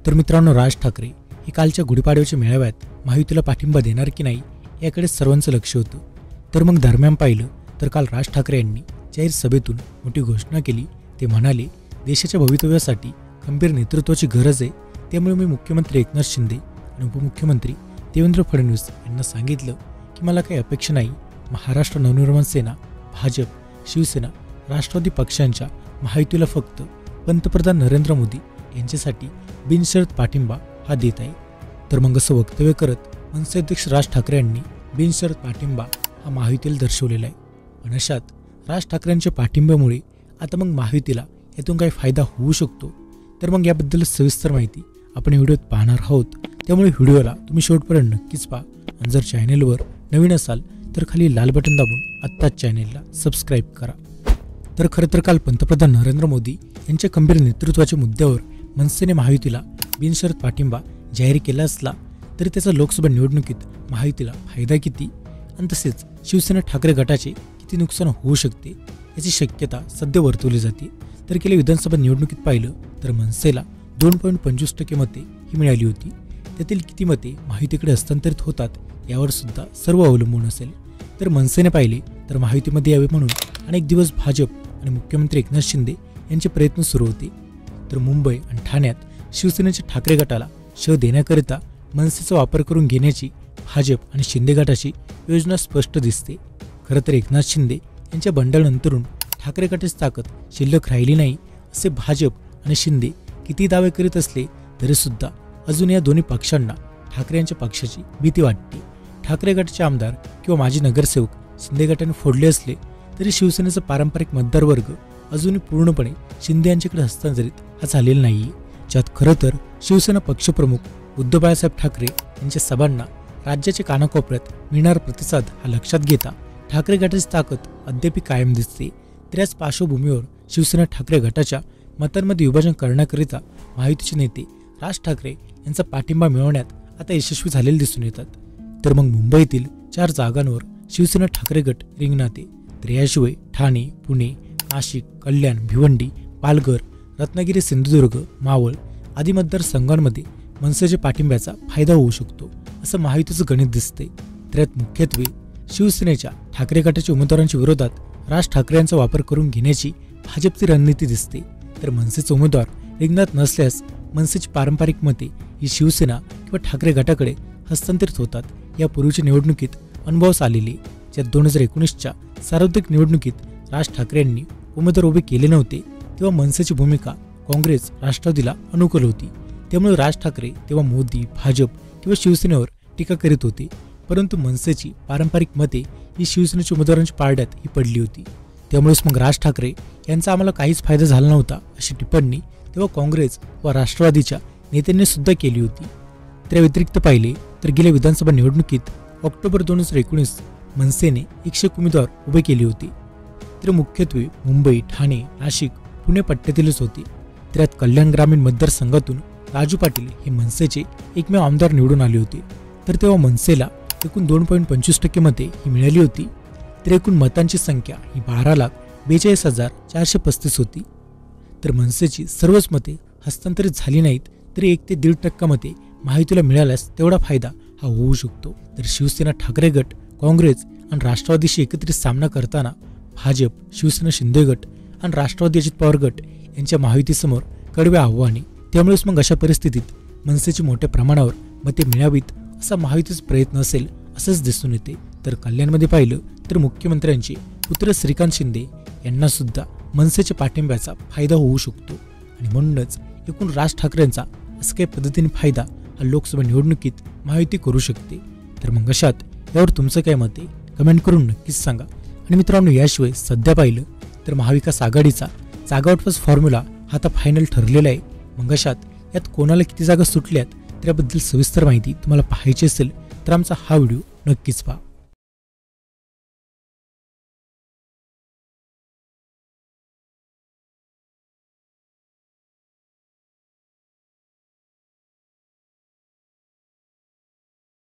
तर मित्रांनो, राज ठाकरे हे कालच्या गुढीपाडव्याच्या मेळाव्यात महायुतीला पाठिंबा देणार की नाही याकडे सर्वांचं लक्ष होतं. तर मग दरम्यान पाहिलं तर काल राज ठाकरे यांनी जाहीर सभेतून मोठी घोषणा केली. ते म्हणाले, देशाच्या भवितव्यासाठी खंबीर नेतृत्वाची गरज आहे. त्यामुळे मी मुख्यमंत्री एकनाथ शिंदे आणि उपमुख्यमंत्री देवेंद्र फडणवीस यांना सांगितलं की मला काही अपेक्षा नाही. महाराष्ट्र नवनिर्माण सेना, भाजप, शिवसेना, राष्ट्रवादी पक्षांच्या महायुतीला फक्त पंतप्रधान नरेंद्र मोदी यांच्यासाठी बिनशर्त पाठिंबा हा देत आहे. तर मग असं वक्तव्य करत मनसे अध्यक्ष राज ठाकरे यांनी बिनशर्त पाठिंबा हा महायुतीला दर्शवलेला आहे. पण अशात राज ठाकरेंच्या पाठिंब्यामुळे आता मग महायुतीला यातून काही फायदा होऊ शकतो. तर मग याबद्दल सविस्तर माहिती आपण व्हिडिओत पाहणार आहोत. त्यामुळे व्हिडिओला तुम्ही शेवटपर्यंत नक्कीच पहा. आणि जर चॅनेलवर नवीन असाल तर खाली लाल बटन दाबून आत्ताच चॅनेलला सबस्क्राईब करा. तर खरं तर काल पंतप्रधान नरेंद्र मोदी यांच्या खंबीर नेतृत्वाच्या मुद्द्यावर मनसेने महायुतीला बिनशर्त पाठिंबा जाहीर केला असला तरी त्याचा लोकसभा निवडणुकीत महायुतीला फायदा किती आणि तसेच शिवसेना ठाकरे गटाचे किती नुकसान होऊ शकते याची शक्यता सध्या वर्तवली जाते. तर गेल्या विधानसभा निवडणुकीत पाहिलं तर मनसेला 2.25% मते ही मिळाली होती. त्यातील किती मते महायुतीकडे हस्तांतरित होतात यावर सुद्धा सर्व अवलंबून असेल. तर मनसेने पाहिले तर महायुतीमध्ये यावे म्हणून अनेक दिवस भाजप आणि मुख्यमंत्री एकनाथ शिंदे यांचे प्रयत्न सुरू होते. तर मुंबई आणि ठाण्यात शिवसेनेच्या ठाकरे गटाला शह देण्याकरिता मनसेचा वापर करून घेण्याची भाजप आणि शिंदे गटाची योजना स्पष्ट दिसते. खरं तर एकनाथ शिंदे यांच्या बंडाळनंतरून ठाकरे गटाची ताकद शिल्लक राहिली नाही असे भाजप आणि शिंदे किती दावे करीत असले तरी सुद्धा अजून या दोन्ही पक्षांना ठाकरे यांच्या पक्षाची भीती वाटते. ठाकरे गटाचे आमदार किंवा माजी नगरसेवक शिंदे गटाने फोडले असले तरी शिवसेनेचा पारंपरिक मतदारवर्ग अजूनही पूर्णपणे शिंदे यांच्याकडे हस्तांतरित हा झालेला नाही. ज्यात खरं तर शिवसेना पक्षप्रमुख उद्धव बाळासाहेब ठाकरे यांच्या सभांना राज्याच्या कानाकोपऱ्यात मिळणारा प्रतिसाद हा लक्षात घेता ठाकरे गटाची ताकद अद्याप कायम दिसते. तर याच पार्श्वभूमीवर शिवसेना ठाकरे गटाच्या मतांमध्ये विभाजन करण्याकरिता महायुतीचे नेते राज ठाकरे यांचा पाठिंबा मिळवण्यात आता यशस्वी झालेले दिसून येतात. तर मग मुंबईतील 4 जागांवर शिवसेना ठाकरे गट रिंगणात आहे. तर याशिवाय ठाणे, पुणे, नाशिक, कल्याण, भिवंडी, पालघर, रत्नागिरी, सिंधुदुर्ग, मावळ आदी मतदारसंघांमध्ये मनसेच्या पाठिंब्याचा फायदा होऊ शकतो असं महायुतीचं गणित दिसते. तर यात मुख्यत्वे शिवसेनेच्या ठाकरे गटाच्या उमेदवारांच्या विरोधात राज ठाकरे यांचा वापर करून घेण्याची भाजपची रणनीती दिसते. तर मनसेचे उमेदवार रिंगणात नसल्यास मनसेची पारंपरिक मते ही शिवसेना किंवा ठाकरे गटाकडे हस्तांतरित होतात. यापूर्वीच्या निवडणुकीत अनुभवास आलेले, ज्यात 2019च्या सार्वत्रिक निवडणुकीत राज ठाकरे यांनी उमेदवार उभे केले नव्हते तेव्हा मनसेची भूमिका काँग्रेस, राष्ट्रवादीला अनुकूल होती. त्यामुळे राज ठाकरे तेव्हा मोदी, भाजप किंवा शिवसेनेवर टीका करीत होते. परंतु मनसेची पारंपरिक मते ही शिवसेनेच्या उमेदवारांच्या पारड्यात ही पडली होती. त्यामुळेच मग राज ठाकरे यांचा आम्हाला काहीच फायदा झाला नव्हता अशी टिप्पणी तेव्हा काँग्रेस व राष्ट्रवादीच्या नेत्यांनी सुद्धा केली होती. त्या व्यतिरिक्त पाहिले तर गेल्या विधानसभा निवडणुकीत ऑक्टोबर 2019 मनसेने 101 उमेदवार उभे केले होते. तर मुख्यत्वे मुंबई, ठाणे, नाशिक, पुणे पट्ट्यातीलच होते. त्यात कल्याण ग्रामीण मतदारसंघातून राजू पाटील हे मनसेचे एकमेव आमदार निवडून आले होते. तर तेव्हा मनसेला एकूण 2.25% मते ही मिळाली होती. तर एकूण मतांची संख्या ही 12,42,435 होती. तर मनसेची सर्वच मते हस्तांतरित झाली नाहीत तरी 1 ते 1.5% मते महायुतीला मिळाल्यास तेवढा फायदा हा होऊ शकतो. तर शिवसेना ठाकरे गट, काँग्रेस आणि राष्ट्रवादीशी एकत्रित सामना करताना भाजप, शिवसेना शिंदे गट आणि राष्ट्रवादी अजित पवार गट यांच्या महायुतीसमोर कडवे आव्हाने. त्यामुळेच मग अशा परिस्थितीत मनसेची मोठ्या प्रमाणावर मते मिळावीत असा महायुतीचा प्रयत्न असेल असंच दिसून येते. तर कल्याणमध्ये पाहिलं तर मुख्यमंत्र्यांचे पुत्र श्रीकांत शिंदे यांना सुद्धा मनसेच्या पाठिंब्याचा फायदा होऊ शकतो आणि म्हणूनच एकूण राज ठाकरेंचा असं काही पद्धतीने फायदा हा लोकसभा निवडणुकीत महायुती करू शकते. तर मग अशात यावर तुमचं काय मत आहे कमेंट करून नक्कीच सांगा. आणि मित्रांनो, याशिवाय सध्या पाहिलं तर महाविकास आघाडीचा जागावाटपास फॉर्म्युला हा आता फायनल ठरलेला आहे. मग अशात यात कोणाला किती जागा सुटल्यात त्याबद्दल सविस्तर माहिती तुम्हाला पाहायची असेल तर आमचा हा व्हिडिओ नक्कीच पहा.